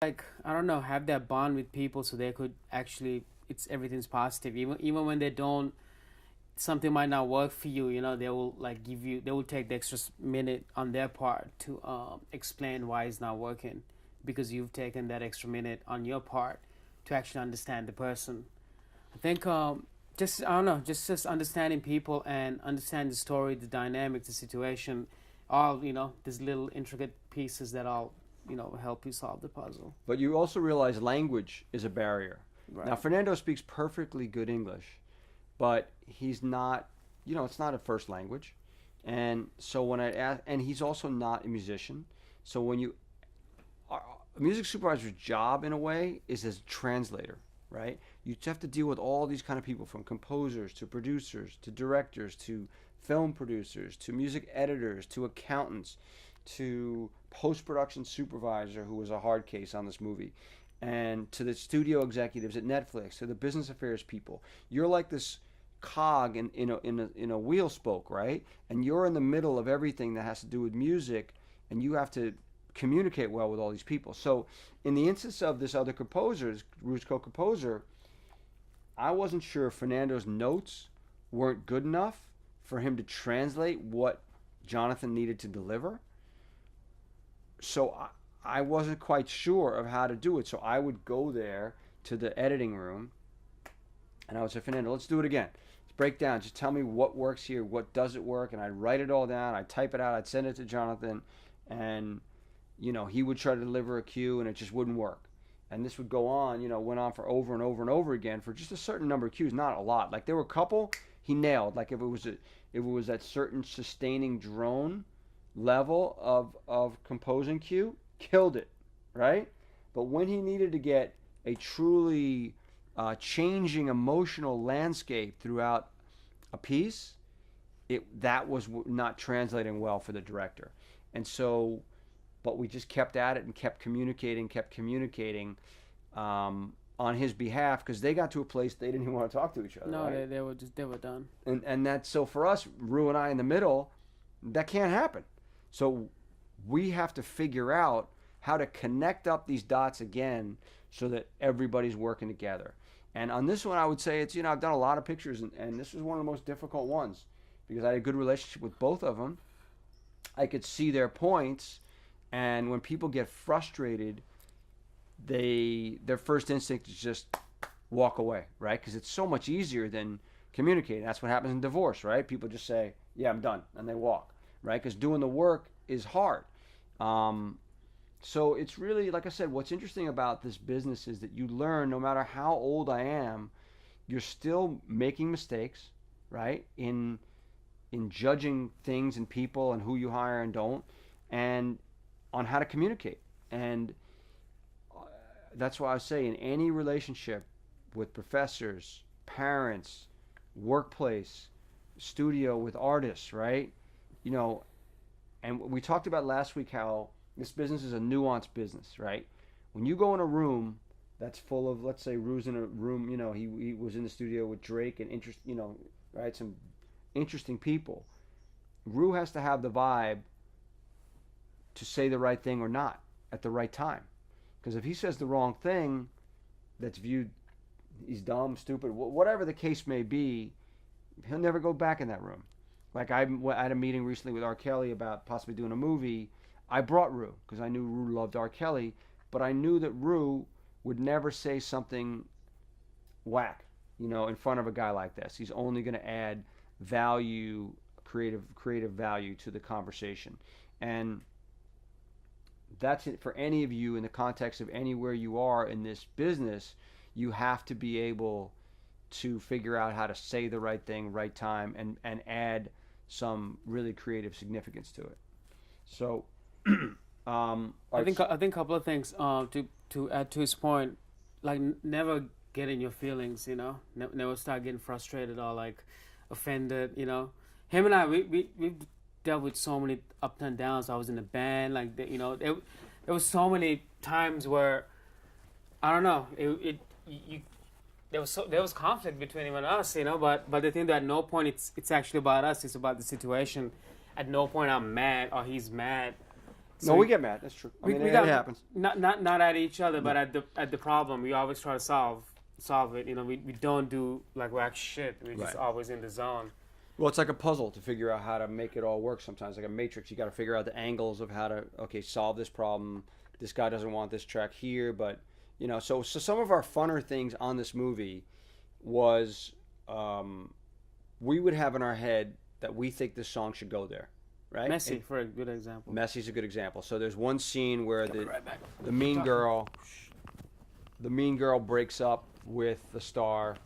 like, I don't know, have that bond with people so they could actually, it's everything's positive, even when they don't, something might not work for you, they will like give you, they will take the extra minute on their part to explain why it's not working, because you've taken that extra minute on your part to actually understand the person. I think just, I don't know, just understanding people and understand the story, the dynamic, the situation, all, these little intricate pieces that all, help you solve the puzzle. But you also realize language is a barrier. Now, Right. Fernando speaks perfectly good English, but he's not, it's not a first language. And so when I ask, and he's also not a musician. So when you, a music supervisor's job in a way is as a translator, right? You have to deal with all these kind of people, from composers to producers to directors to film producers to music editors to accountants to post production supervisor, who was a hard case on this movie, and to the studio executives at Netflix, to the business affairs people. You're like this cog in a wheel spoke, right? And you're in the middle of everything that has to do with music, and you have to communicate well with all these people. So, in the instance of this other composer, Ru's co-composer, I wasn't sure if Fernando's notes weren't good enough for him to translate what Jonathan needed to deliver. So I wasn't quite sure of how to do it. So I would go there to the editing room and I would say, Fernando, let's do it again. Let's break down. Just tell me what works here, what doesn't work. And I'd write it all down. I'd type it out. I'd send it to Jonathan. And, he would try to deliver a cue and it just wouldn't work. And this would go on, went on for over and over and over again for just a certain number of cues, not a lot. Like there were a couple he nailed. Like if it was that certain sustaining drone level of composing cue, killed it, right? But when he needed to get a truly changing emotional landscape throughout a piece, that was not translating well for the director. And so, but we just kept at it and kept communicating on his behalf, because they got to a place they didn't even want to talk to each other. No, Right? they were done. And that's, so for us, Rue and I in the middle, that can't happen. So we have to figure out how to connect up these dots again so that everybody's working together. And on this one, I would say it's, I've done a lot of pictures, and this was one of the most difficult ones because I had a good relationship with both of them. I could see their points, and when people get frustrated, their first instinct is just walk away, right? Because it's so much easier than communicating. That's what happens in divorce, right? People just say, "Yeah, I'm done," and they walk, right? Because doing the work is hard. Um, so it's really, like I said, what's interesting about this business is that you learn, no matter how old I am, you're still making mistakes, right? In judging things and people and who you hire and don't, and on how to communicate. And that's why I say, in any relationship with professors, parents, workplace, studio, with artists, right? You know, and we talked about last week how this business is a nuanced business, right? When you go in a room that's full of, let's say, Rue's in a room, he was in the studio with Drake and right, some interesting people. Rue has to have the vibe to say the right thing or not at the right time. Because if he says the wrong thing, that's viewed, he's dumb, stupid, whatever the case may be, he'll never go back in that room. Like I had a meeting recently with R. Kelly about possibly doing a movie. I brought Rue because I knew Rue loved R. Kelly, but I knew that Rue would never say something whack, in front of a guy like this. He's only going to add value, creative value to the conversation. And that's it for any of you in the context of anywhere you are in this business. You have to be able to figure out how to say the right thing, right time, and add some really creative significance to it. So, I think a couple of things to add to his point, like never get in your feelings, never start getting frustrated or like offended, Him and I, we've dealt with so many ups and downs. I was in a band, like there was so many times where I don't know, there was conflict between him and us, but the thing that at no point it's actually about us, it's about the situation. At no point I'm mad or he's mad. So No, we get mad. That's true. I mean, we it got happens. not at each other, but at the problem. We always try to solve it. We don't do like whack shit. We're just Right. always in the zone. Well, it's like a puzzle to figure out how to make it all work sometimes. Like a matrix, you got to figure out the angles of how to, okay, solve this problem. This guy doesn't want this track here, but, so some of our funner things on this movie was we would have in our head that we think this song should go there, right? Messi, for a good example. Messi's a good example. So there's one scene where Right back. the mean girl breaks up with the star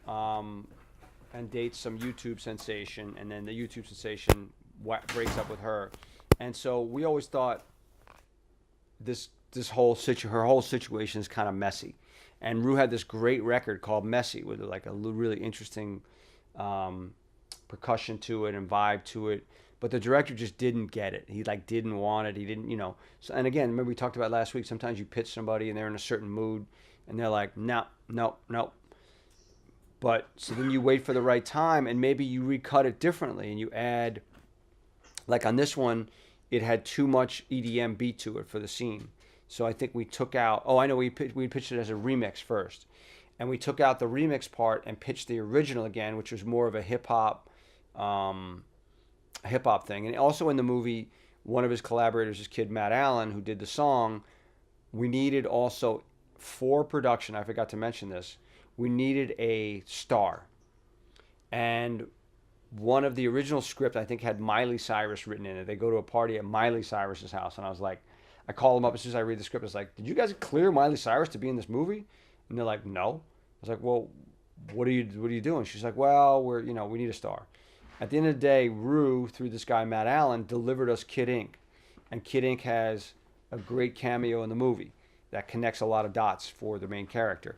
and dates some YouTube sensation, and then the YouTube sensation breaks up with her. And so we always thought her whole situation is kind of messy. And Rue had this great record called Messy with like a really interesting percussion to it and vibe to it. But the director just didn't get it. He didn't want it. He didn't, So, and again, remember we talked about last week, sometimes you pitch somebody and they're in a certain mood and they're like, no. But so then you wait for the right time and maybe you recut it differently and you add, like on this one, it had too much EDM beat to it for the scene. So I think we took out, I know we pitched it as a remix first. And we took out the remix part and pitched the original again, which was more of a hip hop thing. And also in the movie, one of his collaborators, his kid Matt Allen, who did the song, we needed also for production, I forgot to mention this, we needed a star. And one of the original script, I think, had Miley Cyrus written in it. They go to a party at Miley Cyrus's house, and I was like, I call them up as soon as I read the script. I was like, did you guys clear Miley Cyrus to be in this movie? And they're like, no. I was like, well, what are you doing? She's like, well, we need a star. At the end of the day, Rue, through this guy Matt Allen, delivered us Kid Ink. And Kid Ink has a great cameo in the movie that connects a lot of dots for the main character.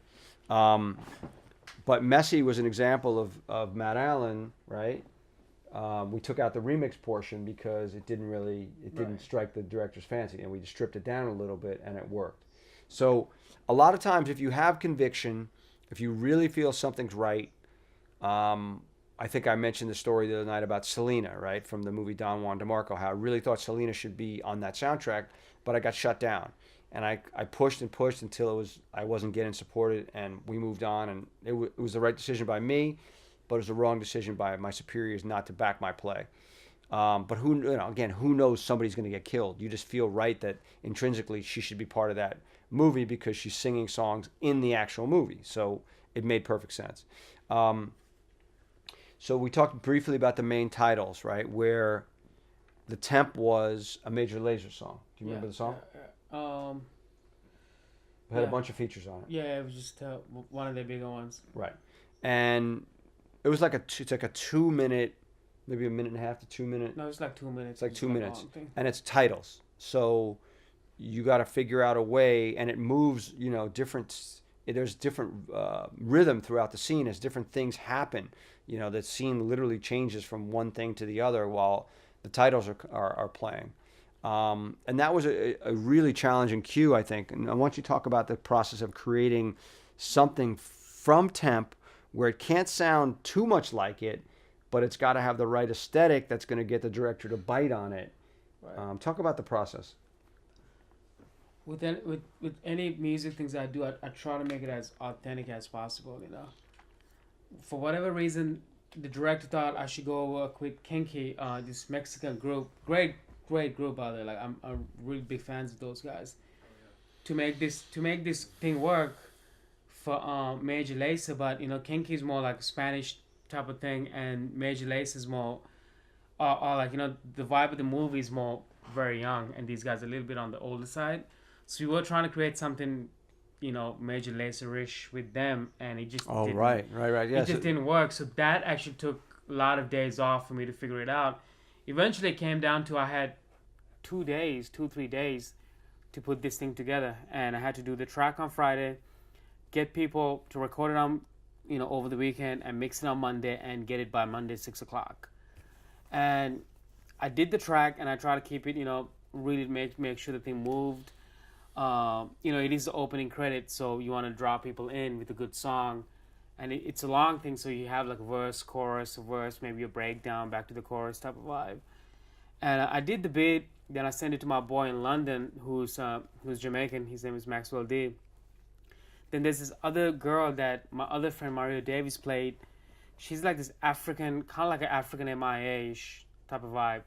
But Messi was an example of Matt Allen, right? We took out the remix portion because it didn't strike the director's fancy, and we just stripped it down a little bit, and it worked. So a lot of times, if you have conviction, if you really feel something's right, I think I mentioned the story the other night about Selena, right, from the movie Don Juan DeMarco, how I really thought Selena should be on that soundtrack, but I got shut down. And I pushed and pushed until I wasn't getting supported, and we moved on. And it was the right decision by me, but it was the wrong decision by my superiors not to back my play. But who knows somebody's going to get killed? You just feel right that intrinsically she should be part of that movie because she's singing songs in the actual movie. So it made perfect sense. So we talked briefly about the main titles, right, where the temp was a Major Lazer song. Do you remember the song? It had a bunch of features on it. Yeah, it was just one of the bigger ones. Right, and it was like it's like a 2 minute, maybe a minute and a half to 2 minute. No, it's like 2 minutes. It's like 2 minutes, and it's titles. So you got to figure out a way, and it moves. Different. There's different rhythm throughout the scene as different things happen. The scene literally changes from one thing to the other while the titles are playing. And that was a really challenging cue, I think. And I want you to talk about the process of creating something from temp where it can't sound too much like it, but it's got to have the right aesthetic that's going to get the director to bite on it. Right. Talk about the process. With any music things I do, I try to make it as authentic as possible, For whatever reason, the director thought I should go work with Kinky, this Mexican group. Great group out there. Like I'm really big fans of those guys. To make this thing work for Major Lazer, but Kinky is more like a Spanish type of thing, and Major Lazer is more, like the vibe of the movie is more very young, and these guys are a little bit on the older side. So we were trying to create something, Major Lazer-ish with them, and it just didn't, right. Yeah, it just didn't work. So that actually took a lot of days off for me to figure it out. Eventually, it came down to I had 3 days to put this thing together, and I had to do the track on Friday, get people to record it on, over the weekend, and mix it on Monday, and get it by Monday 6:00. And I did the track, and I try to keep it, really make sure the thing moved. It is the opening credit, so you want to draw people in with a good song. And it's a long thing, so you have like a verse, chorus, a verse, maybe a breakdown, back to the chorus type of vibe. And I did the beat, then I sent it to my boy in London, who's Jamaican. His name is Maxwell D. Then there's this other girl that my other friend Mario Davies played. She's like this African, kind of like an African MIA-ish type of vibe.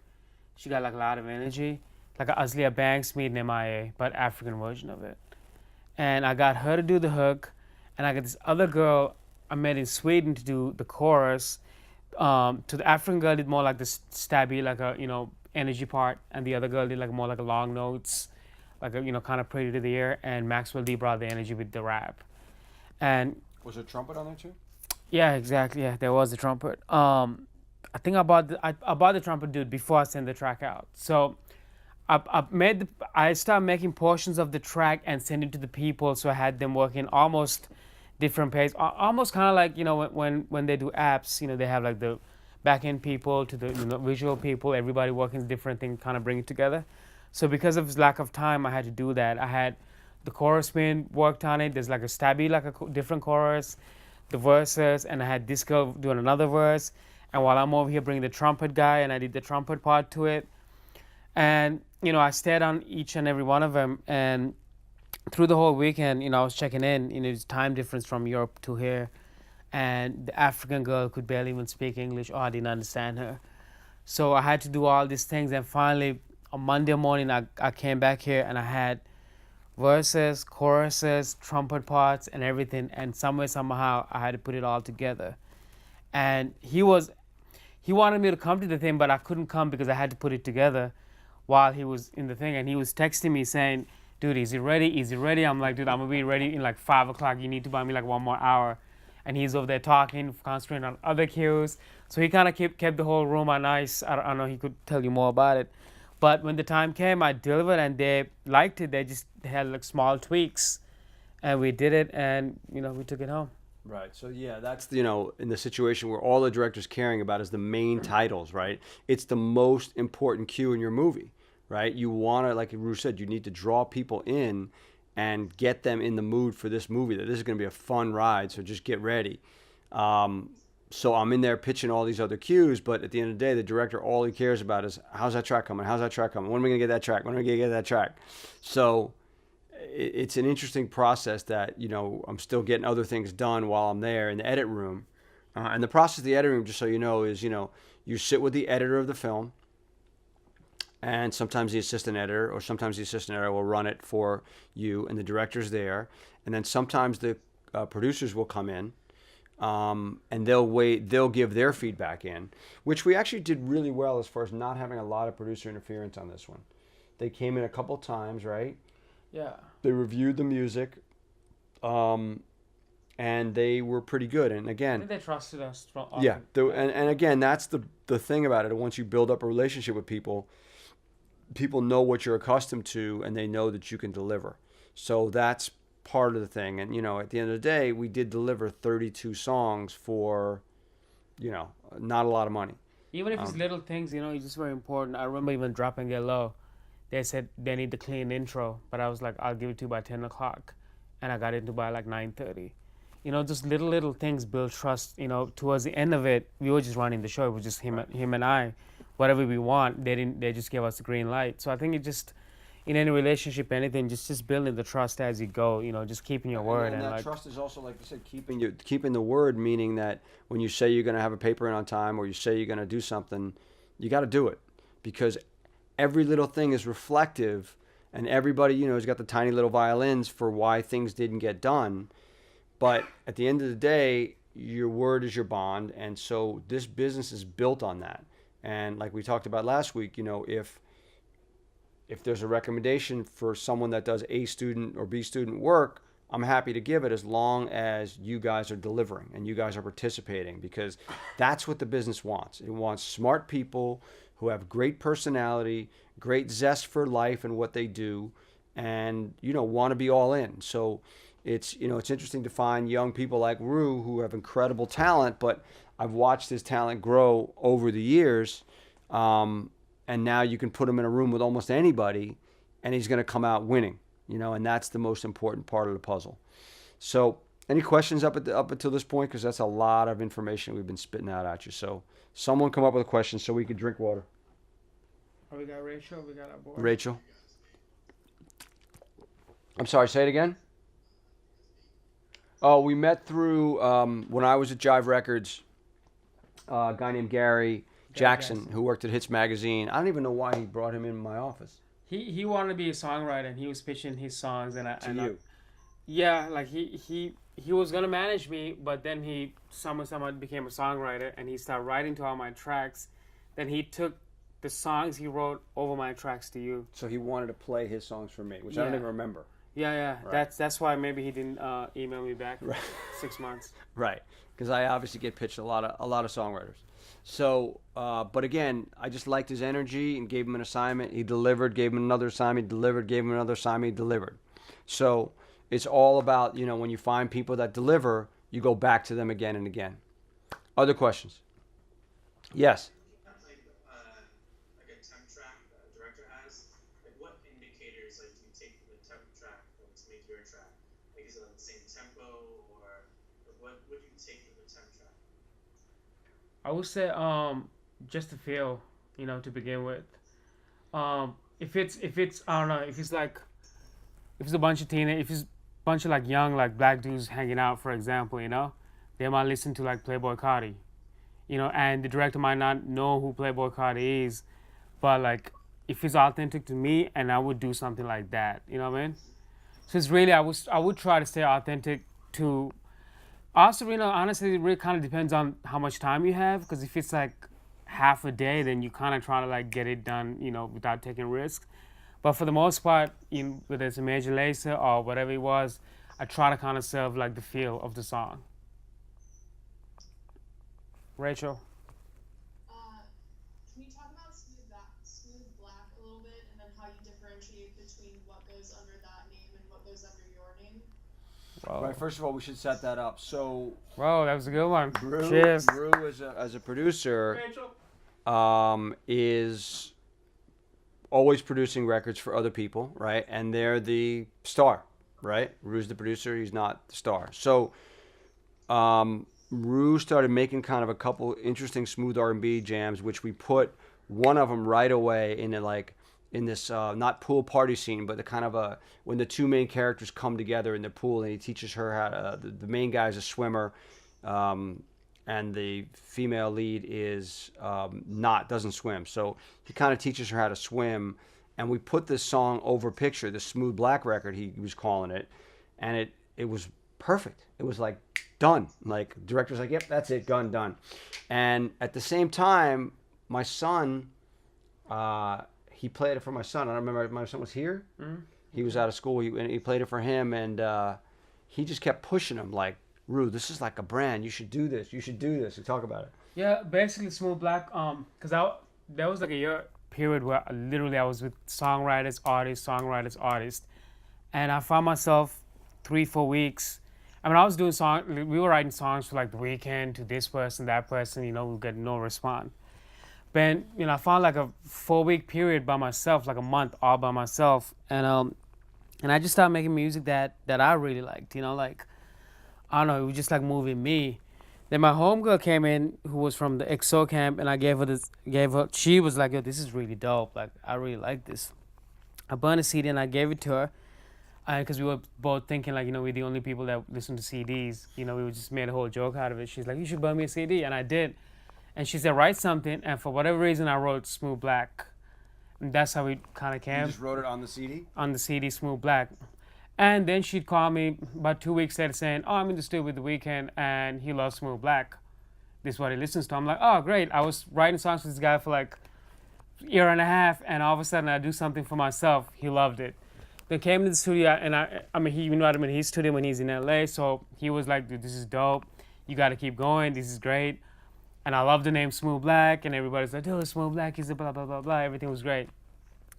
She got like a lot of energy, like a Azalea Banks meet an MIA, but African version of it. And I got her to do the hook, and I got this other girl I met in Sweden to do the chorus. To the African girl did more like the stabby, like a energy part, and the other girl did like more like a long notes, like a kind of pretty to the ear. And Maxwell D brought the energy with the rap, and Was there a trumpet on there too? yeah, exactly. Yeah, there was the trumpet. I think I bought the trumpet dude before I sent the track out. So I started making portions of the track and send it to the people. So I had them working almost different pace, almost kind of like when they do apps. They have like the back end people to the visual people. Everybody working different thing, kind of bring it together. So because of lack of time, I had to do that. I had the chorus being worked on it. There's like a stabby, like a different chorus, the verses, and I had this girl doing another verse. And while I'm over here bringing the trumpet guy, and I did the trumpet part to it. And I stayed on each and every one of them. And through the whole weekend, I was checking in. It's time difference from Europe to here. And the African girl could barely even speak English, or I didn't understand her. So I had to do all these things. And finally, on Monday morning, I came back here and I had verses, choruses, trumpet parts, and everything. And somehow, I had to put it all together. And he wanted me to come to the thing, but I couldn't come because I had to put it together while he was in the thing. And he was texting me saying, dude, is it ready? Is it ready? I'm like, dude, I'm going to be ready in like 5 o'clock. You need to buy me like 1 more hour. And he's over there talking, concentrating on other cues. So he kind of kept the whole room on ice. I don't know, he could tell you more about it. But when the time came, I delivered and they liked it. They just had like small tweaks. And we did it and, we took it home. Right. So yeah, that's in the situation where all the director's caring about is the main titles, right? It's the most important cue in your movie, right? You want to, like Ru said, you need to draw people in and get them in the mood for this movie, that this is going to be a fun ride, so just get ready. So I'm in there pitching all these other cues, but at the end of the day, the director, all he cares about is, how's that track coming? How's that track coming? When am I going to get that track? When am I going to get that track? So it's an interesting process that, I'm still getting other things done while I'm there in the edit room. And the process of the edit room, just so you know, is, you sit with the editor of the film, and sometimes the assistant editor, or sometimes the assistant editor will run it for you, and the director's there. And then sometimes the producers will come in, and they'll give their feedback in, which we actually did really well as far as not having a lot of producer interference on this one. They came in a couple times, right? Yeah. They reviewed the music, and they were pretty good. And I again, think they trusted us. yeah. And again, that's the thing about it. Once you build up a relationship with people, people know what you're accustomed to, and they know that you can deliver. So that's part of the thing. And, at the end of the day, we did deliver 32 songs for, not a lot of money. Even if it's little things, it's just very important. I remember even dropping it low. They said they need the clean intro, but I was like, I'll give it to you by 10 o'clock. And I got it to by like 9:30. Just little things build trust. Towards the end of it, we were just running the show. It was just him and I. Whatever we want, they just gave us the green light. So I think it just, in any relationship, anything, just building the trust as you go, just keeping your word. And that trust is also, like you said, keeping the word, meaning that when you say you're going to have a paper in on time, or you say you're going to do something, you got to do it, because every little thing is reflective, and everybody, has got the tiny little violins for why things didn't get done. But at the end of the day, your word is your bond, and so this business is built on that. And like we talked about last week, if there's a recommendation for someone that does A student or B student work, I'm happy to give it, as long as you guys are delivering and you guys are participating, because that's what the business wants. It wants smart people who have great personality, great zest for life and what they do, and, want to be all in. So it's interesting to find young people like Ru who have incredible talent, but I've watched his talent grow over the years. And now you can put him in a room with almost anybody, and he's going to come out winning, and that's the most important part of the puzzle. So any questions up until this point? Because that's a lot of information we've been spitting out at you. So someone come up with a question so we could drink water. Oh, we got Rachel. We got our boy. Rachel. I'm sorry, say it again. Oh, we met through when I was at Jive Records. A guy named Gary Jackson, who worked at Hits Magazine. I don't even know why he brought him in my office. He wanted to be a songwriter, and he was pitching his songs, and yeah, like he was gonna manage me, but then he somehow became a songwriter, and he started writing to all my tracks. Then he took the songs he wrote over my tracks to you. So he wanted to play his songs for me, which I don't even remember. Yeah. Right. That's why maybe he didn't email me back. Right. 6 months. Right, because I obviously get pitched a lot of songwriters. So, but again, I just liked his energy and gave him an assignment. He delivered, gave him another assignment, delivered, gave him another assignment, delivered. So it's all about, when you find people that deliver, you go back to them again and again. Other questions? Yes. Like a temp track that a director has, like what indicators do you take from the temp track to make your track? Like is it like the same tempo or what do you take from the temp track? I would say just the feel, to begin with. If it's I don't know, if it's a bunch of if it's a bunch of like young like black dudes hanging out, for example, they might listen to like Playboi Carti, and the director might not know who Playboi Carti is, but like if it's authentic to me, and I would do something like that, you know what I mean? So it's really I would try to stay authentic to. Also, honestly, it really kind of depends on how much time you have. Because if it's like half a day, then you kind of try to like get it done, without taking risks. But for the most part, whether it's a major laser or whatever it was, I try to kind of serve like the feel of the song. Rachel. Can you talk about Smooth Black a little bit, and then how you differentiate between what goes under that name and what goes under your name? Wow. Right. First of all, we should set that up. So, wow, that was a good one. Cheers. Brew as a producer, is always producing records for other people, right? And they're the star, right? Ru's the producer; he's not the star. So, Ru started making kind of a couple interesting smooth R&B jams, which we put one of them right away in this not pool party scene, but the kind of when the two main characters come together in the pool, and he teaches her how to, the main guy is a swimmer, and the female lead is doesn't swim, so he kind of teaches her how to swim, and we put this song over Picture, the Smooth Black record he was calling it, and it was perfect. It was like done. Like director's like, yep, that's it, done. And at the same time, my son, he played it for my son. I don't remember if my son was here. Mm-hmm. He was out of school. He played it for him, and he just kept pushing him like, Ru, this is like a brand. You should do this. You should do this. We talk about it. Yeah, basically Smooth Black. Cause there was like a year period where literally I was with songwriters, artists, and I found myself 3-4 weeks. I mean, I was doing we were writing songs for like The Weeknd to this person, that person. We get no response. But I found like a 4-week period by myself, like a month all by myself, and I just started making music that I really liked. Like I don't know, it was just like moving me. Then my homegirl came in, who was from the EXO camp, and I gave her. She was like, "Yo, this is really dope. Like I really like this." I burned a CD and I gave it to her, because we were both thinking like, we're the only people that listen to CDs. We just made a whole joke out of it. She's like, "You should burn me a CD," and I did. And she said, "Write something," and for whatever reason, I wrote Smooth Black. And that's how we kind of came. You just wrote it on the CD? On the CD, Smooth Black. And then she'd call me about 2 weeks later saying, "Oh, I'm in the studio with The Weeknd, and he loves Smooth Black. This is what he listens to." I'm like, "Oh, great." I was writing songs for this guy for like a year and a half, and all of a sudden I do something for myself. He loved it. Then came to the studio, and I'm in his studio when he's in LA, so he was like, "Dude, this is dope. You got to keep going. This is great." And I love the name Smooth Black, and everybody's like, "Oh, Smooth Black is a blah, blah, blah, blah." Everything was great.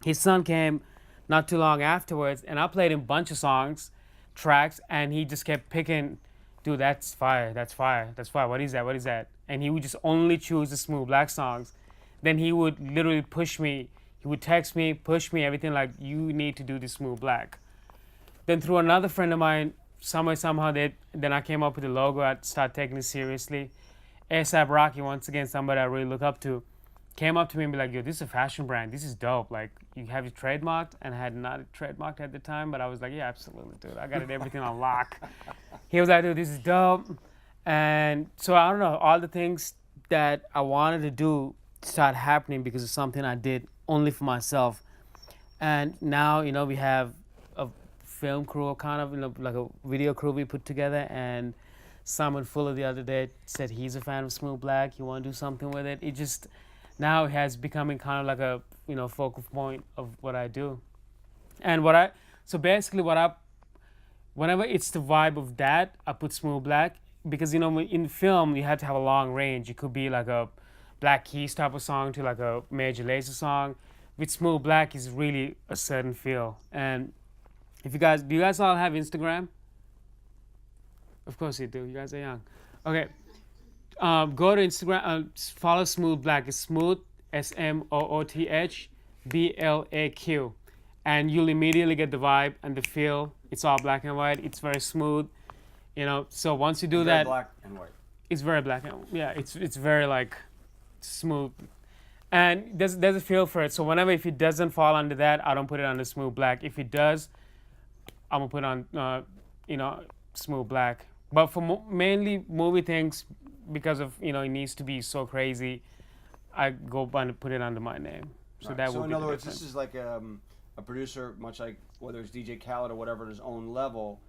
His son came not too long afterwards, and I played him a bunch of tracks, and he just kept picking, "Dude, that's fire, that's fire, that's fire. What is that? And he would just only choose the Smooth Black songs. Then he would literally push me. He would text me, push me, everything like, "You need to do this Smooth Black." Then through another friend of mine, somehow, then I came up with the logo. I started taking it seriously. ASAP Rocky, once again, somebody I really look up to. came up to me and be like, "Yo, this is a fashion brand. This is dope. Like, you have it trademarked?" And I had not trademarked at the time, but I was like, "Yeah, absolutely, dude. I got it everything on lock." He was like, "Dude, this is dope." And so I don't know, all the things that I wanted to do start happening because of something I did only for myself. And now, we have a film crew, kind of, like a video crew we put together. And Simon Fuller the other day said he's a fan of Smooth Black. He want to do something with it. It just now has becoming kind of like a focal point of what I do. And so basically whenever it's the vibe of that, I put Smooth Black, because in film you have to have a long range. It could be like a Black Keys type of song to like a Major Lazer song. With Smooth Black is really a certain feel. And if do you guys all have Instagram? Of course you do. You guys are young. Okay. Go to Instagram. Follow Smooth Black. It's Smooth, SMOOTH BLAQ, and you'll immediately get the vibe and the feel. It's all black and white. It's very smooth. So once you do Very that, black and white. it's very black and yeah, it's very like smooth. And there's a feel for it. So whenever, if it doesn't fall under that, I don't put it under Smooth Black. If it does, I'm gonna put on Smooth Black. But for mainly movie things, because of it needs to be so crazy, I go and put it under my name. So Right. that So would in be other the words, difference. this is like a producer, much like whether it's DJ Khaled or whatever, at his own level,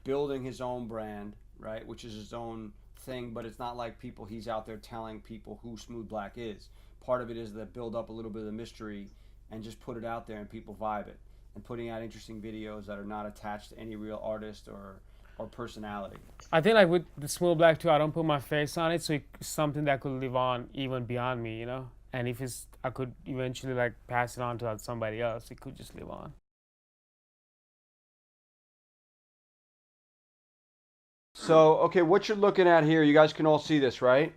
building his own brand, right? Which is his own thing, but it's not like he's out there telling people who Smooth Black is. Part of it is that build up a little bit of the mystery and just put it out there and people vibe it. And putting out interesting videos that are not attached to any real artist or personality. I think like with the Smooth Black too, I don't put my face on it, so it's something that could live on even beyond me, And if I could eventually like pass it on to somebody else, it could just live on. So, okay, what you're looking at here, you guys can all see this, right?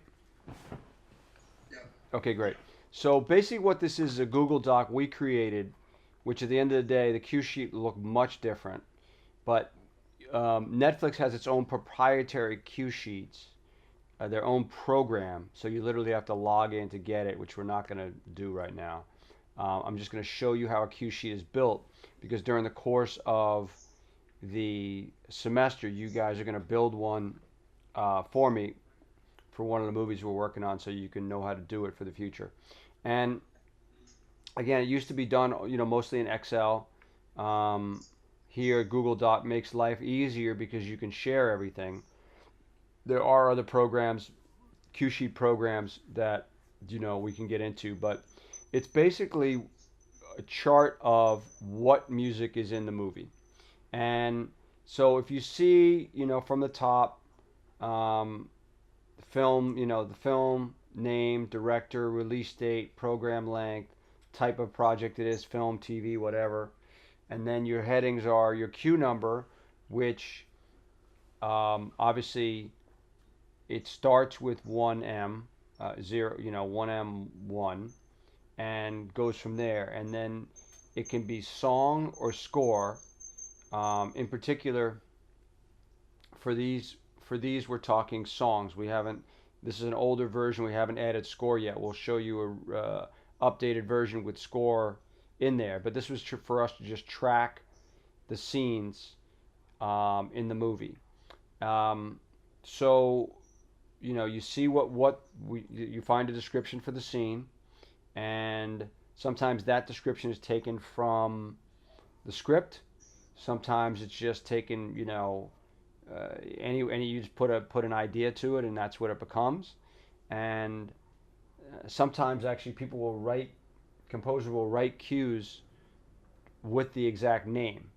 Yeah. Okay, great. So basically what this is a Google Doc we created, which at the end of the day, the cue sheet looked much different. But Netflix has its own proprietary cue sheets, their own program. So you literally have to log in to get it, which we're not going to do right now. I'm just going to show you how a cue sheet is built, because during the course of the semester, you guys are going to build one for me for one of the movies we're working on, so you can know how to do it for the future. And again, it used to be done, mostly in Excel. Here, Google Doc makes life easier because you can share everything. There are other programs, cue sheet programs that we can get into, but it's basically a chart of what music is in the movie. And so if you see, from the top, the film name, director, release date, program length, type of project it is, film, TV, whatever. And then your headings are your cue number, which obviously it starts with 1M, 1M1, and goes from there. And then it can be song or score. In particular, for these we're talking songs. This is an older version. We haven't added score yet. We'll show you a updated version with score in there. But this was for us to just track the scenes in the movie. So you see you find a description for the scene, and sometimes that description is taken from the script. Sometimes it's just taken, you just put an idea to it, and that's what it becomes. And sometimes actually composer will write cues with the exact name,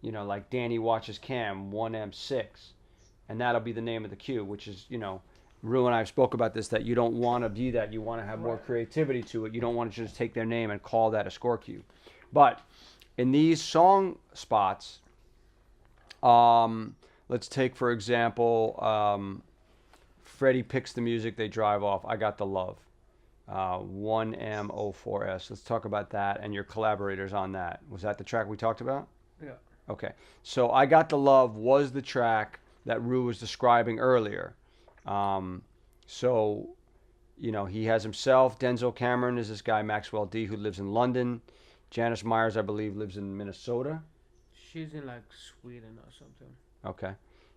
like Danny watches Cam 1M6, and that'll be the name of the cue, which is, Ru and I spoke about this, that you don't want to be that. You want to have more creativity to it. You don't want to just take their name and call that a score cue. But in these song spots, let's take, for example, Freddie picks the music, they drive off. I Got the Love, 1M04S. Let's talk about that and your collaborators on that. Was that the track we talked about? Yeah. Okay. So I Got the Love was the track that Ru was describing earlier. So, he has himself. Denzel Cameron is this guy, Maxwell D, who lives in London. Janice Myers, I believe, lives in Minnesota. She's in like Sweden or something. Okay.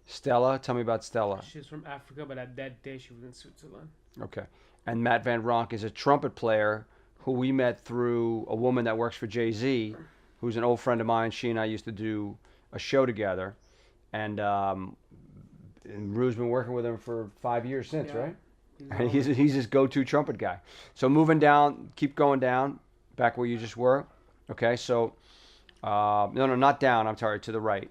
Stella, tell me about Stella. She's from Africa, but at that day she was in Switzerland. Okay. And Matt Van Ronk is a trumpet player who we met through a woman that works for Jay-Z, who's an old friend of mine. She and I used to do a show together. And Rue's been working with him for 5 years since, right? He's his go-to trumpet guy. So moving down, keep going down, back where you just were. Okay, so, no, not down, I'm sorry, to the right.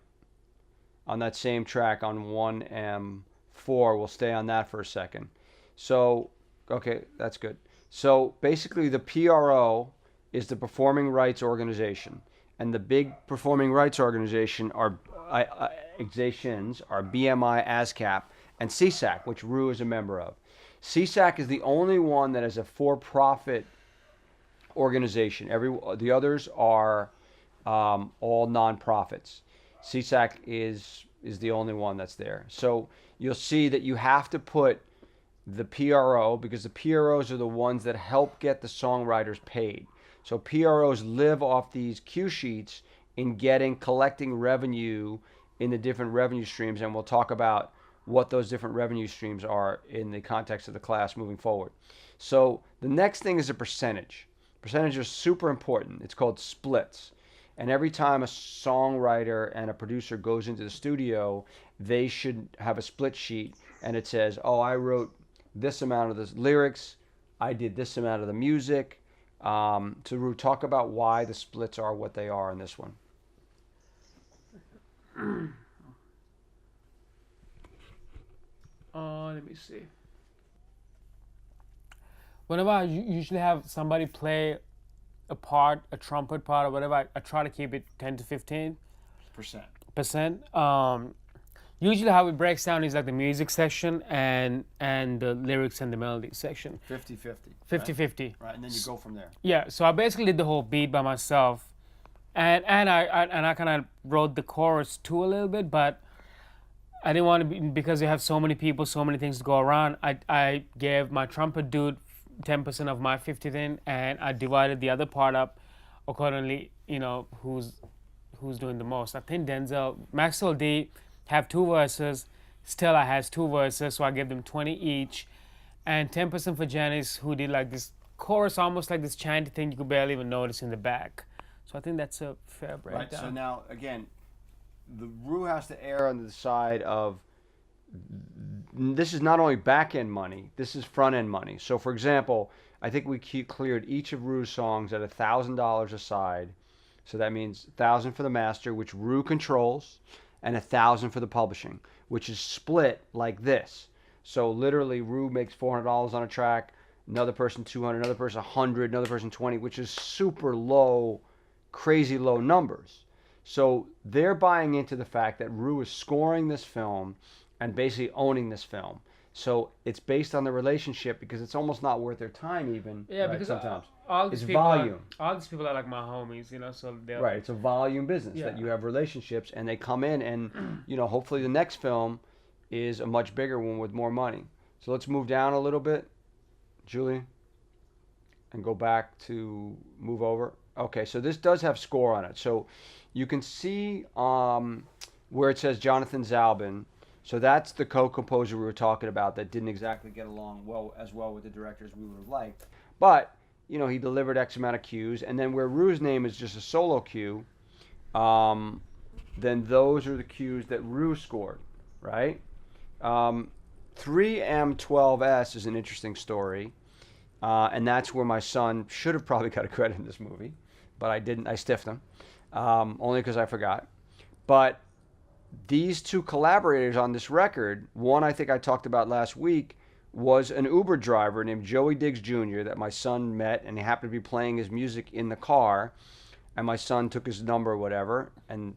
On that same track on 1M4, we'll stay on that for a second. So, okay, that's good. So basically the PRO is the Performing Rights Organization. And the big performing rights organization are BMI, ASCAP, and CSAC, which Rue is a member of. CSAC is the only one that is a for-profit organization. The others are all non-profits. CSAC is the only one that's there. So you'll see that you have to put the PRO, because the PROs are the ones that help get the songwriters paid. So PROs live off these cue sheets in collecting revenue in the different revenue streams, and we'll talk about what those different revenue streams are in the context of the class moving forward. So the next thing is a percentage. Percentage is super important. It's called splits. And every time a songwriter and a producer goes into the studio, they should have a split sheet, and it says, oh, I wrote this amount of the lyrics, I did this amount of the music. To talk about why the splits are what they are in this one. Let me see. Whenever I usually have somebody play a trumpet part or whatever, I try to keep it 10 to 15%. Usually how it breaks down is like the music section and the lyrics and the melody section. 50-50. 50-50. Right, and then you go from there. Yeah, so I basically did the whole beat by myself. And I kind of wrote the chorus too a little bit, but I didn't want to because you have so many people, so many things to go around. I gave my trumpet dude 10% of my 50 thing, and I divided the other part up accordingly, who's doing the most. I think Maxwell D have 2 verses, Stella has 2 verses, so I gave them 20 each, and 10% for Janice, who did like this chorus, almost like this chanty thing you could barely even notice in the back. So I think that's a fair breakdown. Right, so now, again, the Rue has to err on the side of, this is not only back-end money, this is front-end money. So, for example, I think we cleared each of Rue's songs at $1,000 aside. So that means $1,000 for the master, which Rue controls, and $1,000 for the publishing, which is split like this. So literally, Rue makes $400 on a track, another person $200, another person $100, another person $20, which is super low, crazy low numbers. So they're buying into the fact that Rue is scoring this film and basically owning this film. So it's based on the relationship, because it's almost not worth their time even. Yeah, right, because sometimes all these it's people volume. All these people are like my homies, so they're right. It's a volume business Yeah. that you have relationships, and they come in, and hopefully the next film is a much bigger one with more money. So let's move down a little bit, Julie, and go back to move over. Okay, so this does have score on it. So you can see where it says Jonathan Zalbin. So that's the co-composer we were talking about that didn't exactly get along as well with the directors we would have liked. But, he delivered X amount of cues. And then where Rue's name is just a solo cue, then those are the cues that Rue scored, right? 3M12S is an interesting story. And that's where my son should have probably got a credit in this movie. But I didn't. I stiffed him. Only because I forgot. But these 2 collaborators on this record, one I think I talked about last week, was an Uber driver named Joey Diggs Jr. that my son met, and he happened to be playing his music in the car, and my son took his number or whatever, and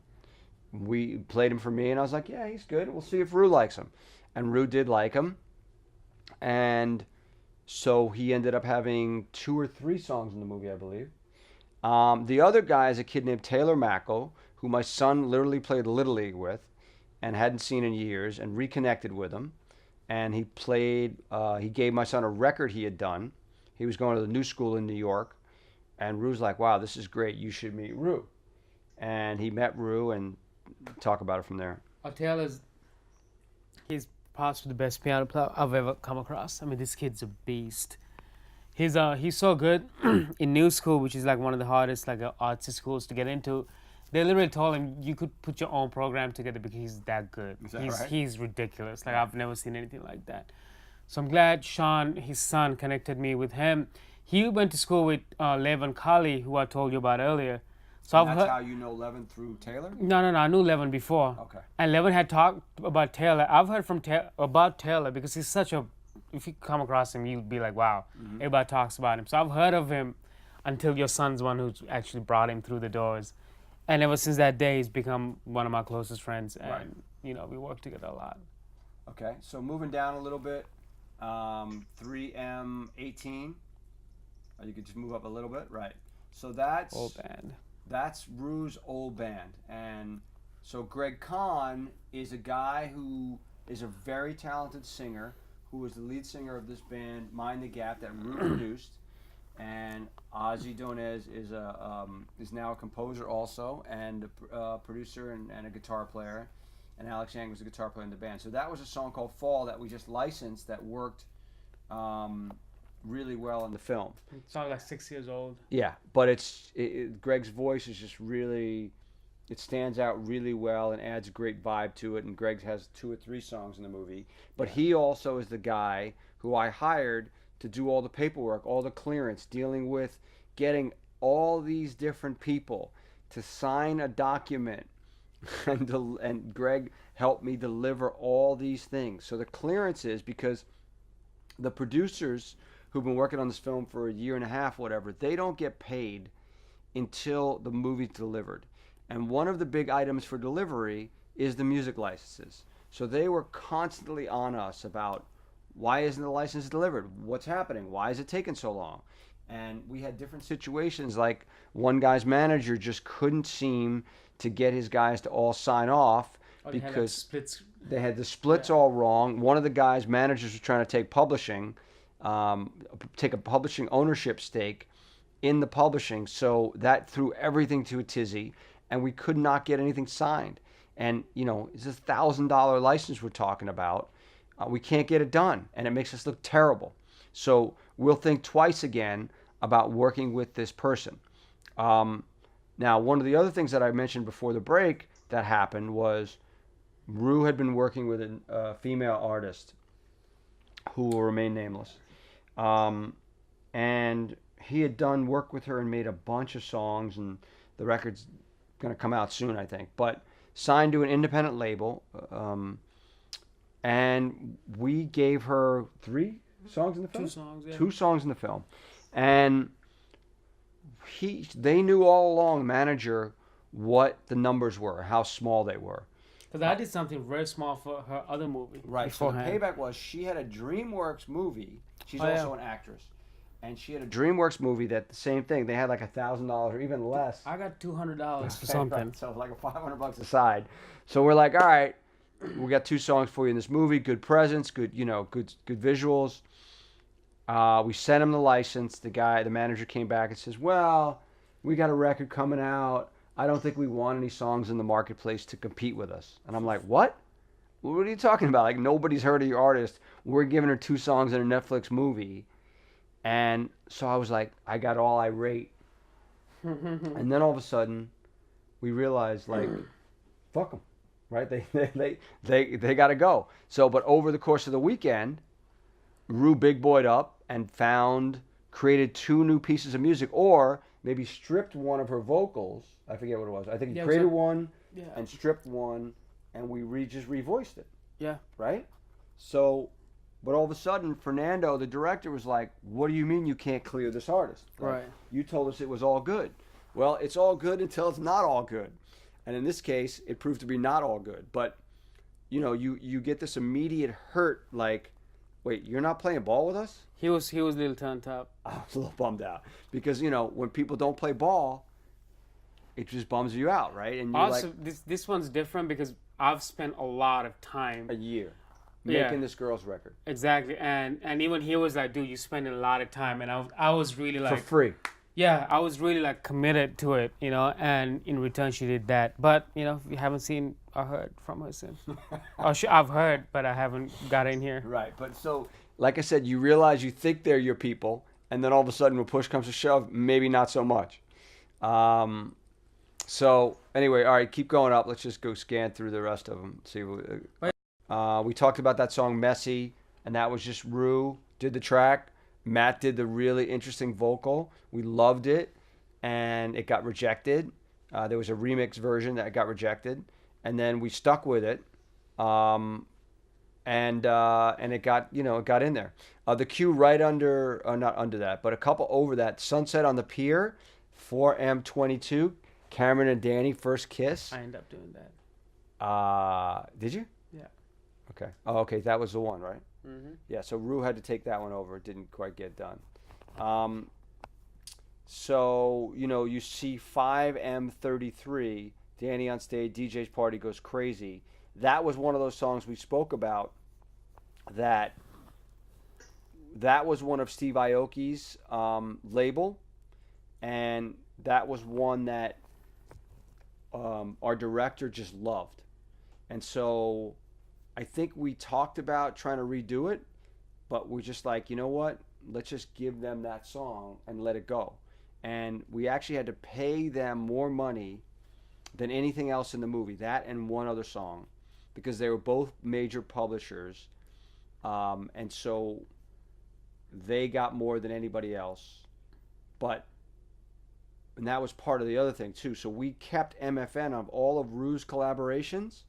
we played him for me, and I was like, yeah, he's good. We'll see if Rue likes him. And Rue did like him, and so he ended up having 2 or 3 songs in the movie, I believe. The other guy is a kid named Taylor Mackel, who my son literally played Little League with and hadn't seen in years, and reconnected with him. and he played. He gave my son a record he had done. He was going to the new school in New York, and Ru's like, "Wow, this is great. You should meet Ru." And he met Ru and talk about it from there. Taylor's, he's possibly the best piano player I've ever come across. I mean, this kid's a beast. He's so good in new school, which is like one of the hardest like artsy schools to get into. They literally told him you could put your own program together because he's that good. Is that right? He's ridiculous. Like I've never seen anything like that. So I'm glad Sean, his son, connected me with him. He went to school with Levin Kali, who I told you about earlier. So And that's how you know Levin through Taylor? No, I knew Levin before. Okay. And Levin had talked about Taylor. I've heard from about Taylor because he's such a. If you come across him, you'd be like, wow. Everybody talks about him. So I've heard of him until your son's one who's actually brought him through the doors. And ever since that day, he's become one of my closest friends. And, Right. We work together a lot. Okay, so moving down a little bit, 3M18. You could just move up a little bit, right? So that's Old band. That's Ru's old band, and so Greg Kahn is a guy who is a very talented singer, who was the lead singer of this band, Mind the Gap, that Ru produced, and Ozzy Donez is now a composer also, and a producer and a guitar player. And Alex Yang was a guitar player in the band. So that was a song called Fall that we just licensed that worked really well in the film. It's only like 6 years old. Yeah, but Greg's voice is just really, it stands out really well and adds a great vibe to it. And Greg has 2 or 3 songs in the movie. But he also is the guy who I hired to do all the paperwork, all the clearance, dealing with getting all these different people to sign a document. And Greg helped me deliver all these things. So the clearance is because the producers who've been working on this film for a year and a half, whatever, they don't get paid until the movie's delivered. And one of the big items for delivery is the music licenses. So they were constantly on us about, why isn't the license delivered? What's happening? Why is it taking so long? And we had different situations, like one guy's manager just couldn't seem to get his guys to all sign off because they had the splits all wrong. One of the guys' managers was trying to take a publishing ownership stake in the publishing, so that threw everything to a tizzy, and we could not get anything signed. And it's $1,000 license we're talking about. We can't get it done, and it makes us look terrible. So we'll think twice again about working with this person. Now, one of the other things that I mentioned before the break that happened was Ru had been working with a female artist who will remain nameless. And he had done work with her and made a bunch of songs, and the record's going to come out soon, I think. But signed to an independent label, and we gave her 3 songs in the film? 2 songs, yeah. 2 songs in the film. And they knew all along, the manager, what the numbers were, how small they were. Because I did something very small for her other movie. Right. Beforehand. So the payback was she had a DreamWorks movie. She's Oh, yeah. also an actress. And she had a DreamWorks movie that the same thing. They had like $1,000 or even less. I got $200 for Okay, something. right. So like $500 aside. So we're like, all right, we got 2 songs for you in this movie. Good presence, good visuals. We sent him the license. The manager came back and says, well, we got a record coming out. I don't think we want any songs in the marketplace to compete with us. And I'm like, what? What are you talking about? Like, nobody's heard of your artist. We're giving her 2 songs in a Netflix movie. And so I was like, I got all irate. And then all of a sudden, we realized, like, fuck them, right? They got to go. So, but over the course of the weekend, Ru big boyed up and created 2 new pieces of music, or maybe stripped one of her vocals. I forget what it was. I think he created one and stripped one, and we just revoiced it. Yeah. Right? So, but all of a sudden, Fernando, the director, was like, what do you mean you can't clear this artist? Like, Right. You told us it was all good. Well, it's all good until it's not all good. And in this case, it proved to be not all good. But, you get this immediate hurt, like, wait, you're not playing ball with us? He was a little turned up. I was a little bummed out. Because, when people don't play ball, it just bums you out, right? And you're Also, like, this one's different because I've spent a lot of time. a year. making this girl's record exactly. And even he was like, dude, you spend a lot of time, and I was really for like, free. yeah, I was really like committed to it, and in return she did that. But we haven't seen or heard from her since. Or I've heard, but I haven't got in here. Right, but so like I said, you realize you think they're your people, and then all of a sudden, when push comes to shove, maybe not so much. So anyway, all right, keep going up. Let's just go scan through the rest of them. See, we talked about that song "Messy," and that was just Rue did the track. Matt did the really interesting vocal. We loved it, and it got rejected. There was a remix version that got rejected, and then we stuck with it. And it got it got in there. The cue right under, not under that, but a couple over that, "Sunset on the Pier," 4M22, Cameron and Danny first kiss. I end up doing that. Did you? Yeah. Okay. Oh, okay. That was the one, right? Mm-hmm. Yeah. So Rue had to take that one over. It didn't quite get done. So you see 5M33, Danny on stage, DJ's party goes crazy. That was one of those songs we spoke about. That was one of Steve Aoki's label, and that was one that our director just loved. And so I think we talked about trying to redo it, but we're just like, you know what? Let's just give them that song and let it go. And we actually had to pay them more money than anything else in the movie, that and one other song, because they were both major publishers. And so they got more than anybody else. And that was part of the other thing too. So we kept MFN of all of Rue's collaborations,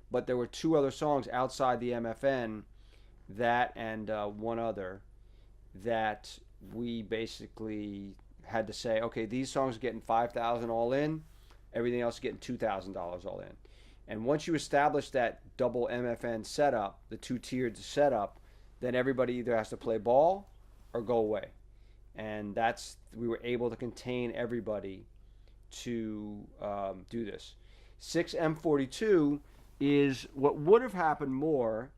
but there were two other songs outside the MFN, that and one other, that we basically had to say, okay, these songs are getting $5,000 all in, everything else is getting $2,000 all in. And once you establish that double MFN setup, the two-tiered setup, then everybody either has to play ball or go away. And we were able to contain everybody to do this. 6M42 is what would have happened more.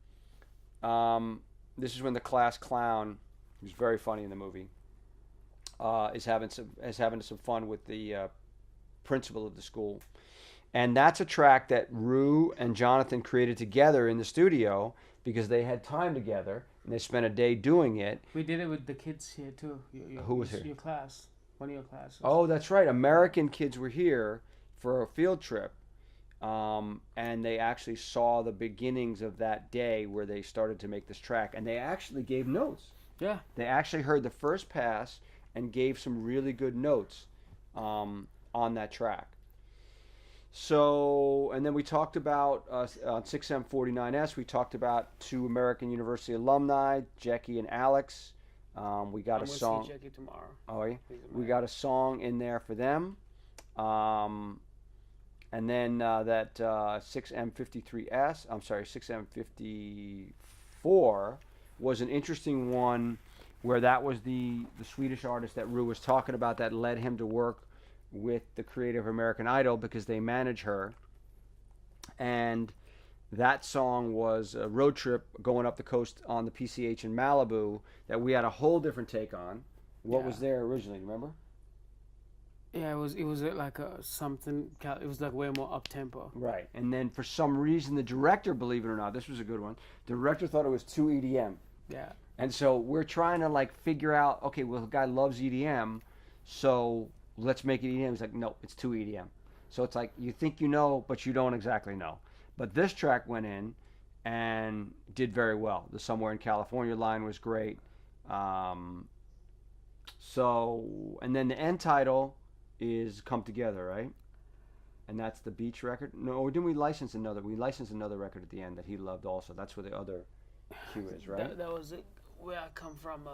This is when the class clown, who's very funny in the movie, is having some fun with the principal of the school. And that's a track that Rue and Jonathan created together in the studio because they had time together and they spent a day doing it. We did it with the kids here too. Who was here? Your class. One of your classes. Oh, that's right. American kids were here for a field trip. And they actually saw the beginnings of that day where they started to make this track. And they actually gave notes. Yeah. They actually heard the first pass and gave some really good notes on that track. So, and then we talked about, on 6M49S, we talked about two American University alumni, Jackie and Alex. We got a song. I'm going to see Jackie tomorrow. Oh, yeah? We got a song in there for them. And then that 6M53S, I'm sorry, 6M54 was an interesting one where that was the Swedish artist that Rue was talking about that led him to work with the creator of American Idol because they manage her. And that song was a road trip going up the coast on the PCH in Malibu that we had a whole different take on. What was there originally, remember? Yeah, it was like something, it was like way more up-tempo. Right. And then for some reason the director, believe it or not, this was a good one, the director thought it was too EDM. Yeah. And so we're trying to like figure out, okay, well the guy loves EDM, so let's make it EDM. He's like, no, it's too EDM. So it's like you think you know, but you don't exactly know. But this track went in and did very well. The Somewhere in California line was great. So, and then the end title is Come Together, right? And that's the Beach record. No, or didn't we license another? We licensed another record at the end that he loved also. That's where the other cue is, right? That was where I come from.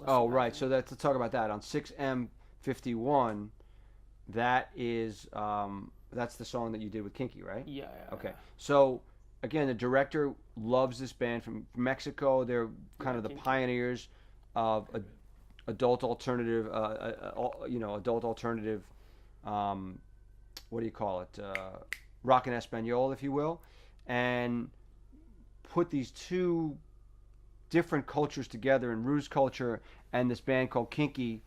Oh, right. So let's talk about that. On 6M51, that is that's the song that you did with Kinky, right? Yeah. Okay. So again, the director loves this band from Mexico. They're kind of the Kinky. pioneers of adult alternative. Adult alternative. What do you call it? Rock and Espanol, if you will. And put these two different cultures together in Ru's culture and this band called Kinky,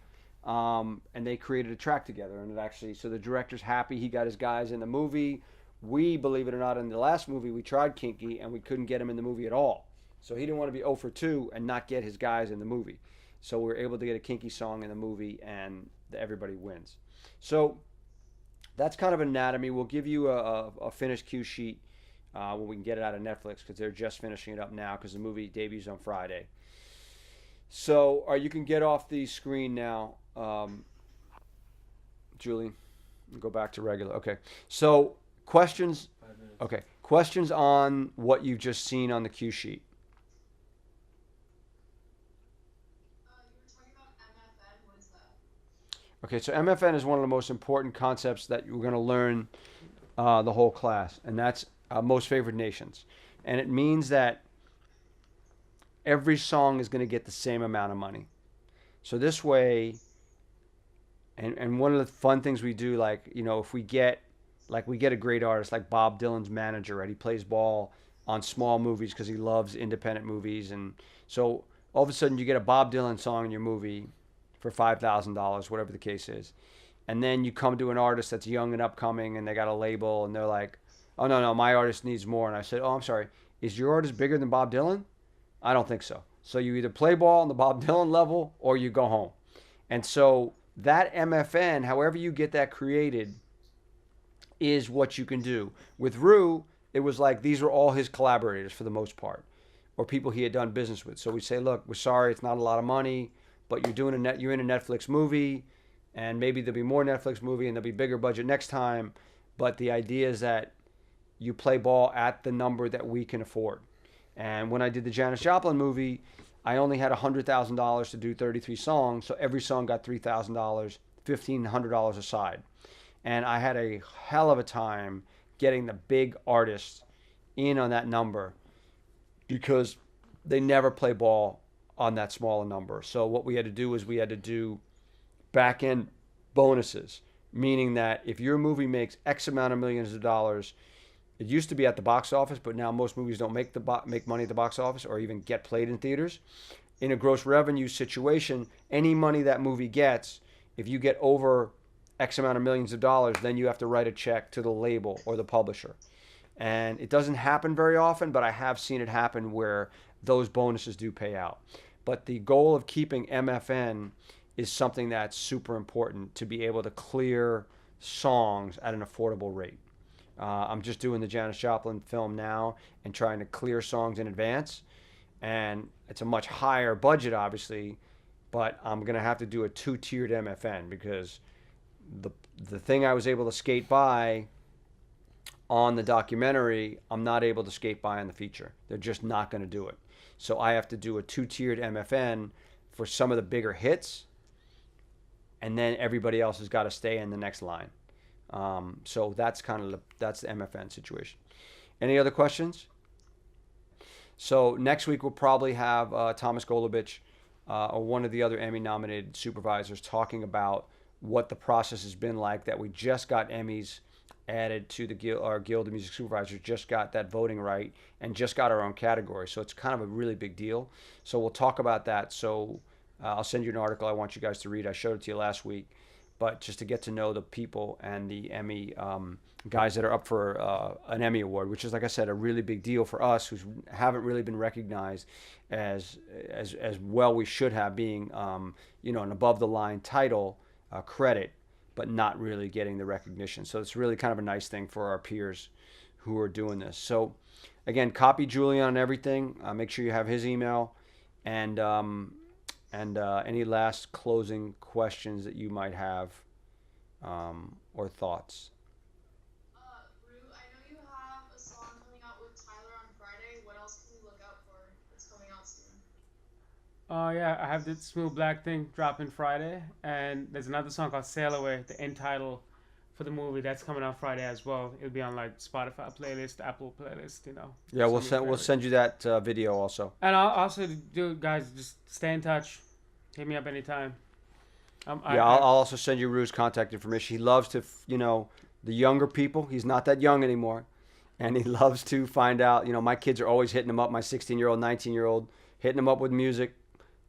and they created a track together. And it actually, so the director's happy he got his guys in the movie. We, believe it or not, in the last movie we tried Kinky and we couldn't get him in the movie at all. So he didn't want to be 0 for 2 and not get his guys in the movie. So we were able to get a Kinky song in the movie, and everybody wins. So that's kind of anatomy. We'll give you a finished cue sheet when we can get it out of Netflix, because they're just finishing it up now because the movie debuts on Friday. So you can get off the screen now, Julie. Go back to regular. Okay. So questions. 5 minutes. Okay. Questions on what you've just seen on the cue sheet. You were talking about MFN. What is that? Okay, so MFN is one of the most important concepts that you're going to learn the whole class, and that's most favored nations. And it means that every song is going to get the same amount of money. So this way, and one of the fun things we do, like, you know, if we get a great artist like Bob Dylan's manager, right? He plays ball on small movies because he loves independent movies. And so all of a sudden you get a Bob Dylan song in your movie for $5,000, whatever the case is. And then you come to an artist that's young and upcoming and they got a label and they're like, oh, no, my artist needs more. And I said, oh, I'm sorry. Is your artist bigger than Bob Dylan? I don't think so. So you either play ball on the Bob Dylan level or you go home. And so that MFN, however you get that created, is what you can do. With Ru, it was like these were all his collaborators for the most part, or people he had done business with. So we say, look, we're sorry, it's not a lot of money, but you're in a Netflix movie, and maybe there'll be more Netflix movie and there'll be bigger budget next time. But the idea is that you play ball at the number that we can afford. And when I did the Janis Joplin movie, I only had $100,000 to do 33 songs, so every song got $3,000, $1,500 a side. And I had a hell of a time getting the big artists in on that number because they never play ball on that smaller number. So what we had to do was we had to do back-end bonuses, meaning that if your movie makes X amount of millions of dollars, it used to be at the box office, but now most movies don't make money at the box office or even get played in theaters. In a gross revenue situation, any money that movie gets, if you get over X amount of millions of dollars, then you have to write a check to the label or the publisher. And it doesn't happen very often, but I have seen it happen where those bonuses do pay out. But the goal of keeping MFN is something that's super important, to be able to clear songs at an affordable rate. I'm just doing the Janis Joplin film now and trying to clear songs in advance. And it's a much higher budget, obviously, but I'm going to have to do a 2-tiered MFN because the thing I was able to skate by on the documentary, I'm not able to skate by on the feature. They're just not going to do it. So I have to do a 2-tiered MFN for some of the bigger hits, and then everybody else has got to stay in the next line. So that's that's the MFN situation. Any other questions? So next week we'll probably have Thomas Golubic or one of the other Emmy-nominated supervisors talking about what the process has been like. That we just got Emmys added to the our Guild of Music Supervisors, just got that voting right, and just got our own category. So it's kind of a really big deal. So we'll talk about that. So I'll send you an article I want you guys to read. I showed it to you last week. But just to get to know the people and the Emmy guys that are up for an Emmy Award, which is, like I said, a really big deal for us who haven't really been recognized as well we should have, being an above-the-line title credit, but not really getting the recognition. So it's really kind of a nice thing for our peers who are doing this. So, again, copy Julian on everything. Make sure you have his email. And any last closing questions that you might have or thoughts? Rue, I know you have a song coming out with Tyler on Friday. What else can we look out for that's coming out soon? Yeah, I have the Smooth Black thing dropping Friday, and there's another song called Sail Away, the end title for the movie, that's coming out Friday as well. It'll be on like Spotify playlist, Apple playlist, Yeah, we'll send you that video also. And I'll also do, guys, just stay in touch. Hit me up anytime. I'll also send you Rue's contact information. He loves to, the younger people. He's not that young anymore. and he loves to find out. You know, my kids are always hitting him up. My 16-year-old, 19-year-old, hitting him up with music,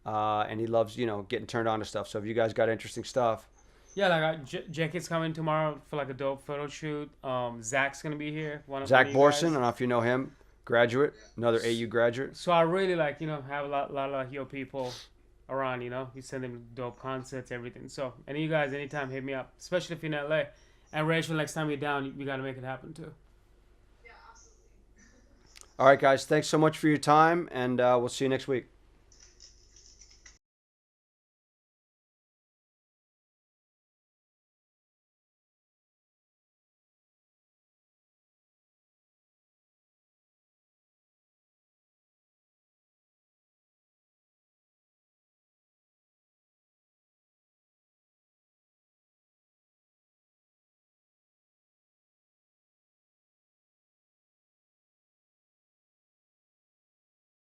and he loves, you know, getting turned on to stuff. So if you guys got interesting stuff, Yeah, like Jacket's coming tomorrow for like a dope photo shoot. Zach's gonna be here. Zach One of you Borson, I guys. don't know if you know him, graduate, another AU graduate. So I really like, have a lot of your people around. You send them dope concerts, everything. So any of you guys, anytime, hit me up, especially if you're in LA. And Rachel, next time you're down, we gotta make it happen too. Yeah, absolutely. All right, guys, thanks so much for your time, and we'll see you next week.